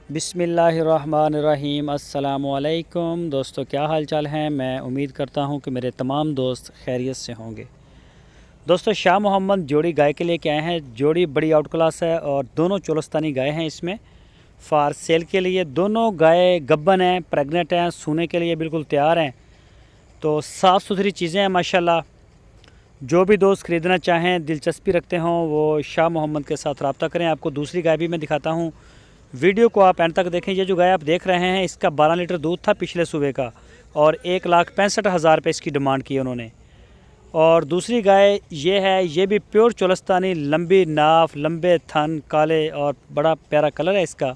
बिस्मिल्लाहिर्रहमानिर्रहीम। अस्सलामुअलैकुम दोस्तों, क्या हाल चाल हैं। मैं उम्मीद करता हूं कि मेरे तमाम दोस्त खैरियत से होंगे। दोस्तों, शाह मोहम्मद जोड़ी गाय के लिए क्या हैं। जोड़ी बड़ी आउट क्लास है और दोनों चोलस्तानी गाय हैं। इसमें फार सेल के लिए दोनों गाय गब्बन हैं, प्रेग्नेंट हैं, सूने के लिए बिल्कुल तैयार हैं। तो साफ़ सुथरी चीज़ें हैं माशाल्लाह। जो भी दोस्त ख़रीदना चाहें, दिलचस्पी रखते हों, वो शाह मोहम्मद के साथ रब्ता करें। आपको दूसरी गाय भी मैं दिखाता हूँ, वीडियो को आप एंड तक देखें। ये जो गाय आप देख रहे हैं, इसका 12 लीटर दूध था पिछले सुबह का और 1,65,000 रुपये इसकी डिमांड की उन्होंने। और दूसरी गाय ये है, ये भी प्योर चोलस्तानी, लंबी नाफ, लंबे थन, काले और बड़ा प्यारा कलर है इसका।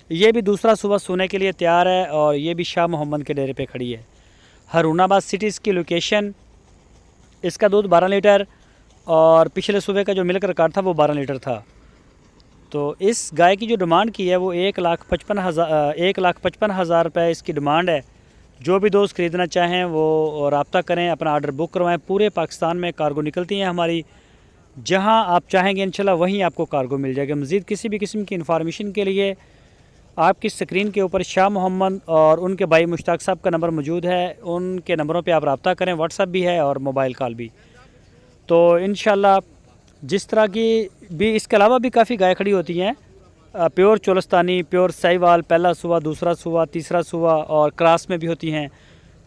ये भी दूसरा सुबह सोने के लिए तैयार है और ये भी शाह मोहम्मद के डेरे पे खड़ी है। हरूनाबाद सिटी इसकी लोकेशन। इसका दूध 12 लीटर और पिछले सुबह का जो मिल्क रिकॉर्ड था वो 12 लीटर था। तो इस गाय की जो डिमांड की है वो 1,55,000 रुपये इसकी डिमांड है। जो भी दोस्त ख़रीदना चाहें वो रब्ता करें, अपना ऑर्डर बुक करवाएं। पूरे पाकिस्तान में कार्गो निकलती हैं हमारी, जहां आप चाहेंगे इंशाल्लाह वहीं आपको कार्गो मिल जाएगा। मज़ीद किसी भी किस्म की इन्फॉर्मेशन के लिए आपकी स्क्रीन के ऊपर शाह मोहम्मद और उनके भाई मुश्ताक साहब का नंबर मौजूद है। उनके नंबरों पे आप रब्ता करें, व्हाट्सअप भी है और मोबाइल कॉल भी। तो इंशाल्लाह जिस तरह की भी इसके अलावा भी काफ़ी गाय खड़ी होती हैं, प्योर चोलस्तानी, प्योर साहिवाल, पहला सुबह, दूसरा सुबह, तीसरा सुबह और क्रॉस में भी होती हैं।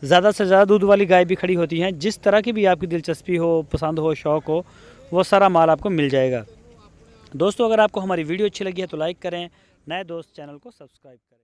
ज़्यादा से ज़्यादा दूध वाली गाय भी खड़ी होती हैं। जिस तरह की भी आपकी दिलचस्पी हो, पसंद हो, शौक़ हो, वो सारा माल आपको मिल जाएगा। दोस्तों, अगर आपको हमारी वीडियो अच्छी लगी है तो लाइक करें, नए दोस्त चैनल को सब्सक्राइब करें।